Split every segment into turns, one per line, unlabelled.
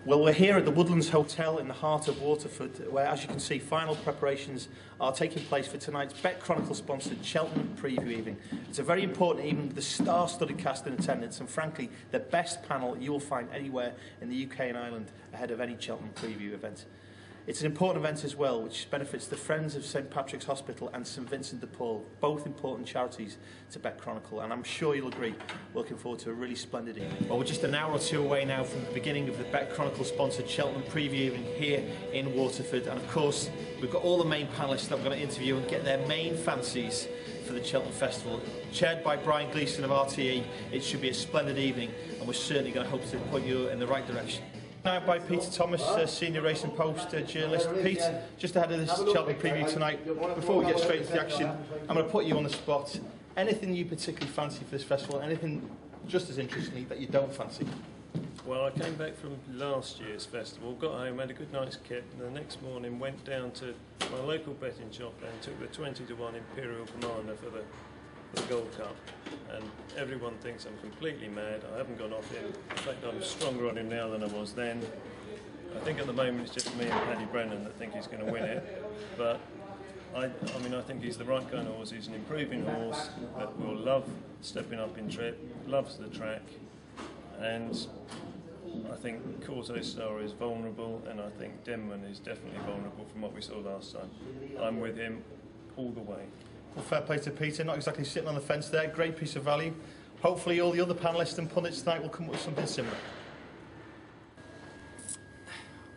Well, we're here at the Woodlands Hotel in the heart of Waterford, where, as you can see, final preparations are taking place for tonight's Bet Chronicle sponsored Cheltenham Preview evening. It's a very important evening with a star-studded cast in attendance and, frankly, the best panel you will find anywhere in the UK and Ireland ahead of any Cheltenham Preview event. It's an important event as well, which benefits the Friends of St Patrick's Hospital and St Vincent de Paul, both important charities to Bet Chronicle, and I'm sure you'll agree, we're looking forward to a really splendid evening. Well, we're just an hour or two away now from the beginning of the Bet Chronicle sponsored Cheltenham Preview evening here in Waterford, and of course we've got all the main panellists that we're going to interview and get their main fancies for the Cheltenham Festival. Chaired by Brian Gleeson of RTE, it should be a splendid evening, and we're certainly going to hope to point you in the right direction. Now by Peter Thomas, Senior Racing Post journalist. Pete, just ahead of this Cheltenham preview tonight, before we get straight into the action, I'm going to put you on the spot. Anything you particularly fancy for this festival? Anything just as interesting that you don't fancy?
Well, I came back from last year's festival, got home, had a good night's kit, and the next morning went down to my local betting shop and took the 20-1 Imperial Commander for the Gold Cup, and everyone thinks I'm completely mad. I haven't gone off him. In fact, I'm stronger on him now than I was then. I think at the moment it's just me and Paddy Brennan that think he's going to win it, but I think he's the right kind of horse. He's an improving horse that will love stepping up in trip, loves the track, and I think Corto Star is vulnerable, and I think Denman is definitely vulnerable from what we saw last time. I'm with him all the way.
Well, fair play to Peter, not exactly sitting on the fence there, great piece of value. Hopefully all the other panellists and pundits tonight will come up with something similar.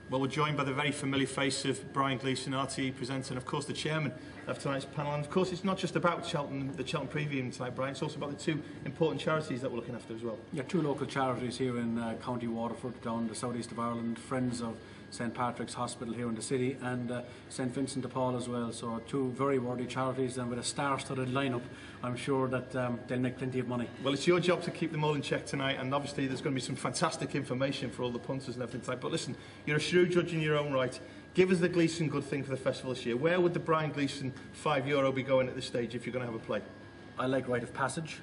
Well, we're joined by the very familiar face of Brian Gleeson, RTE presenter, and of course the chairman of tonight's panel. And of course it's not just about the Cheltenham Preview tonight, Brian, it's also about the two important charities that we're looking after as well.
Yeah, two local charities here in County Waterford, down the southeast of Ireland, Friends of St Patrick's Hospital here in the city, and St Vincent de Paul as well. So two very worthy charities, and with a star-studded lineup, I'm sure that they'll make plenty of money.
Well, it's your job to keep them all in check tonight, and obviously there's going to be some fantastic information for all the punters and everything tonight. But listen, you're a shrewd judge in your own right. Give us the Gleeson good thing for the festival this year. Where would the Brian Gleeson €5 be going at this stage if you're going to have a play?
I like Rite of Passage,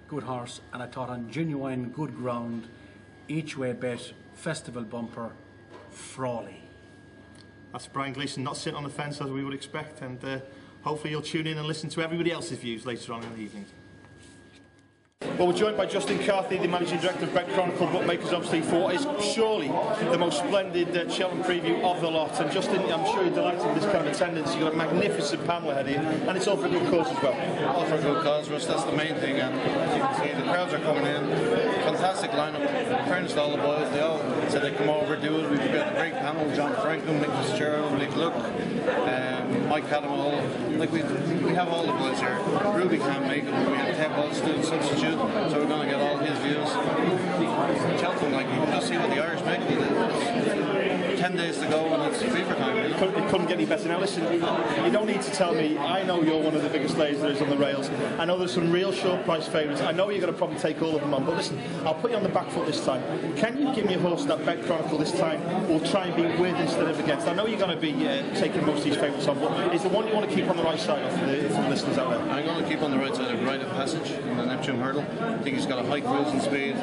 good horse, and I thought on genuine good ground, each way bet, festival bumper, Frawley.
That's Brian Gleeson, not sitting on the fence as we would expect, and hopefully you'll tune in and listen to everybody else's views later on in the evening. Well, we're joined by Justin Carthy, the Managing Director of Bet Chronicle Bookmakers, obviously, for what is surely the most splendid Cheltenham preview of the lot. And Justin, I'm sure you're delighted with this kind of attendance. You've got a magnificent panel ahead of you, and it's all for a good cause as well.
All for a good cause, Russ, that's the main thing. And as you can see, the crowds are coming in. Fantastic lineup. In fairness to all the boys, they all said they'd come over, do it. We've got a great panel: John Franklin, Nick Fitzgerald, Nick Luke, Mike Cadamall. Like we have all the boys here. Ruby can't make it, but we have Ted Walsh doing substitute, so we're going to get all his views. Cheltenham, like you can just see what the Irish make of it. 10 days to go and it's fever time.
It couldn't get any better. Now listen, you don't need to tell me. I know you're one of the biggest players there is on the rails. I know there's some real short price favourites. I know you're going to probably take all of them on, but listen, I'll put you on the back foot this time. Can you give me a horse that Bet Chronicle this time will try and be with instead of against? I know you're going to be taking most of these favourites on, but is the one you want to keep on the right side for the listeners out there?
I'm going to keep on the right side of Rite of Passage in the Neptune Hurdle. I think he's got a high cruising speed.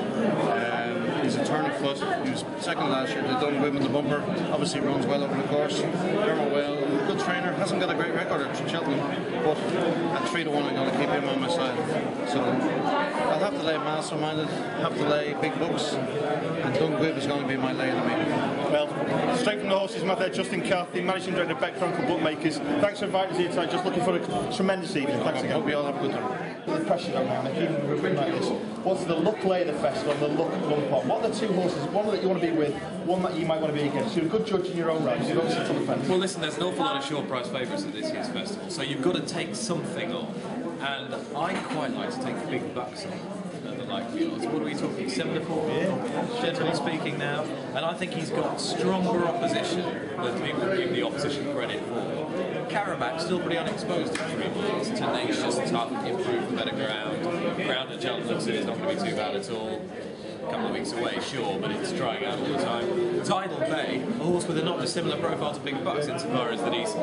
He's a turn of foot. He was second last year. They've done with him in the bumper. Obviously runs well over the course. Dermo well, good trainer. Hasn't got a great record at Cheltenham, but at 3-1 I'm going to keep him on my side. So I'll have to lay Masterminded, have to lay big books, and Dunguib is going to be my lay of the meeting.
Well, straight from the horse's mouth there, Justin Carthy, Managing Director of Bet Chronicle Bookmakers. Thanks for inviting us here tonight. Just looking for a tremendous evening. Thanks again.
Hope you all have a good time.
The pressure on now, even with a win like this. What's the look lay of the festival and the look at one pot? What are the two horses? One that you want to be with, one that you might want to be against. You're a good judge in your own right, so you don't sit on the fence.
Well, listen, there's an awful lot of short price favourites at this year's festival, so you've got to take something on. And I quite like to take the big bucks on at the likely odds. What are we talking? 7-4, generally speaking now. And I think he's got stronger opposition than people give the opposition credit for. Caramak still pretty unexposed at 3 miles. Tenacious, tough, improved the better ground. Ground at Cheltenham looks is not going to be too bad at all. A couple of weeks away, sure, but it's drying out all the time. Tidal Bay, a horse with a not dissimilar profile to Big Bucks insofar as that he's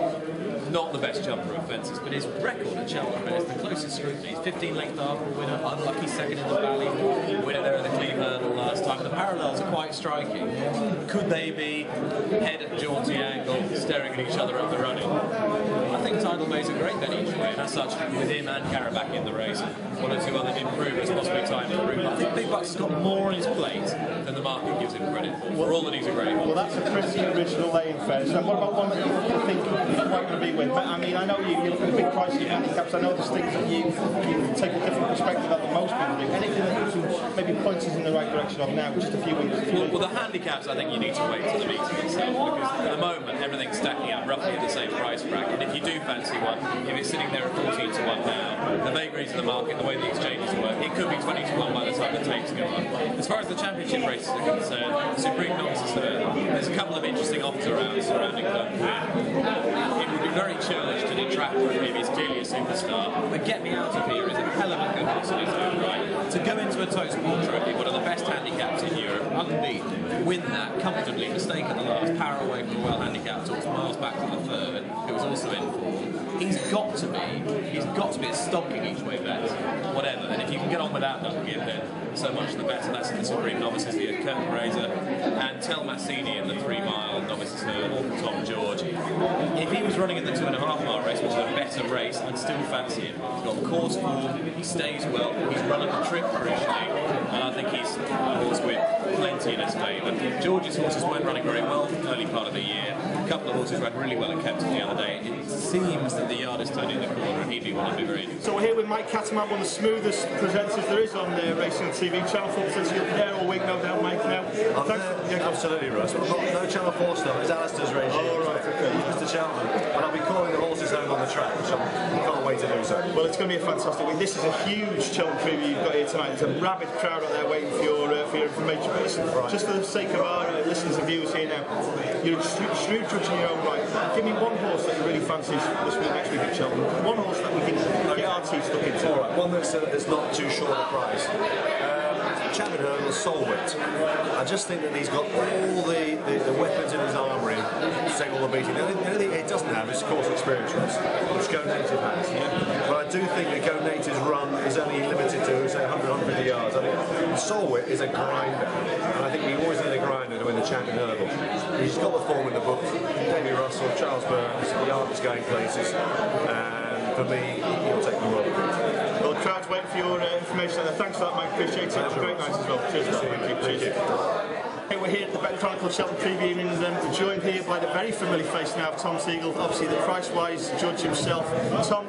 not the best jumper of fences, but his record at Cheltenham is the closest scrutiny. He's 15 length after winner, unlucky second in the Valley, winner there in the Cleeve Hurdle last time. The parallels are quite striking. Could they be head at jaunty angle, staring at each other up the running? I think Tidal Bay's a great bet each way, and as such, with him and Karabakh in the race, one or two other improvers possibly time to improve. I think Big Bucks has got more on his plate than the market gives him credit for all that he's a great one.
Well, that's a pretty original lay in fairness. And what about one that you think you're quite going to be with? But, I mean, I know you look at the big prices of handicaps. I know there's things that you take a different perspective at than most people do. Anything that you can maybe point us in the right direction of now, just a few weeks?
Well, the handicaps, I think you need to wait till the meeting itself, because at the moment everything's stacking up roughly at the same price bracket. If you do fancy one, if it's sitting there at 14 to 1 now, the vagaries of the market, the way the exchanges work, it could be 20 to 1 by the time the tapes go on. As far as the championship races are concerned, Supreme Novices there's a couple of interesting offers around surrounding them. It would be very churlish to detract from him. He's clearly a superstar. But Get Me Out of Here is a hell of a good horse in his own right. To go into a Toast Sport Trophy, one of the best handicaps in Europe, unbeaten, win that comfortably, mistake at the last, power away from a well handicapped horse, miles back to the third, who was also in form. He's got to be a stocking each way bet, whatever. And if you can get on without ducking it, then so much the better. That's in the Supreme Novices, the curtain raiser, and Tel Massini in the 3 mile novices hurdle, Tom George. If he was running in the 2.5 mile race, which is a better race, I'd still fancy him. He's got course form, he stays well, he's run at the trip crucially, and I think he's a horse with plenty in his favour. George's horses weren't running very well in the early part of the year. A couple of horses ran really well at Kempton the other day. It seems that the yard is turning the corner, and he'd be one to be very interesting.
So we're here with Mike Catterman, one of the smoothest presenters there is on Racing on TV. Channel 4 presenters, you'll be there all week, no doubt, Mike. Now,
absolutely, Russ. But no Channel 4 stuff. It's Alistair's regime.
Oh, right, okay.
Mr. Cheltenham. And I'll be calling the horses home on the track, which I can't wait to do so.
Well, it's going to be a fantastic week. This is a huge Cheltenham preview you've got here tonight. There's a rabid crowd out there waiting for your information. But listen, just for the sake of our listeners and viewers here now, you're a shrewd judge in your own right. Give me one horse that you really fancy this week, next week at Cheltenham. One horse that we can get our teeth stuck into.
All right, one that's not too short a price. Champion Hurdle, Solwit. I just think that he's got all the weapons in his armoury to take all the beating. The only thing it doesn't have is course experience, which Go Native has. But I do think that Go Native's run is only limited to, say, 150 yards. I think Solwit is a grinder, and I think we always need a grinder to win the Champion Hurdle. He's got the form in the book. Davy Russell, Charles Burns, the yard is going places, and for me, he'll take the run.
Well, the crowd's waiting for your information. Thanks for that, Mike. Appreciate it. Great night as well. Cheers. Thank you. Hey, we're here at the Bet Chronicle Cheltenham Preview, and joined here by the very familiar face now of Tom Siegel, obviously the price-wise judge himself. Tom,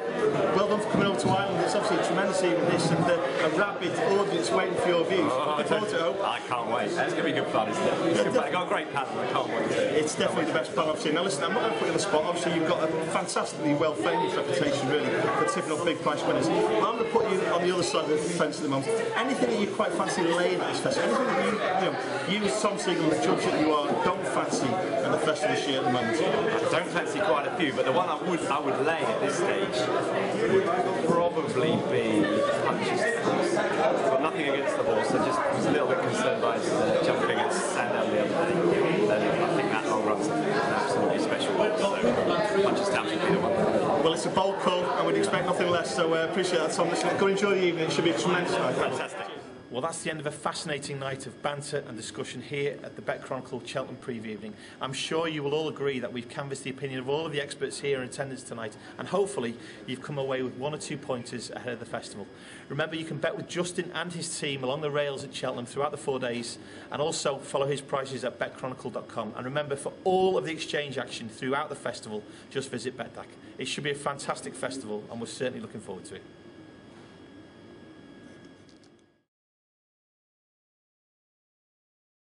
well done for coming over to Ireland. It's obviously a tremendous evening, this, and a rabid audience waiting for your views.
I can't wait. It's going to be good fun, isn't it? It's good fun. I've got a great panel. I can't wait to.
It's definitely the best panel I've seen. Now listen, I'm not going to put you on the spot. Obviously, you've got a fantastically well-famous reputation, really, for tipping up big price winners. But I'm going to put you on the other side of the fence at the moment. Anything that you quite fancy laying at this festival? Anything that you as Tom Siegel, the judge that you are, don't fancy at the festival this year at the moment?
I don't fancy quite a few, but the one I would lay at this stage would probably be Punches. I've got nothing against the horse. I just was a little bit concerned by his jumping at Sandown the other day. And I think that long run's an absolutely special one. So Punches Town should be the one.
Well, it's a bold call, and we'd expect nothing less. So appreciate that, Tom. Listen, go enjoy the evening. It should be a tremendous night.
Fantastic.
Well, that's the end of a fascinating night of banter and discussion here at the Bet Chronicle Cheltenham Preview Evening. I'm sure you will all agree that we've canvassed the opinion of all of the experts here in attendance tonight, and hopefully you've come away with 1 or 2 pointers ahead of the festival. Remember, you can bet with Justin and his team along the rails at Cheltenham throughout the 4 days, and also follow his prices at betchronicle.com. And remember, for all of the exchange action throughout the festival, just visit BetDAC. It should be a fantastic festival, and we're certainly looking forward to it.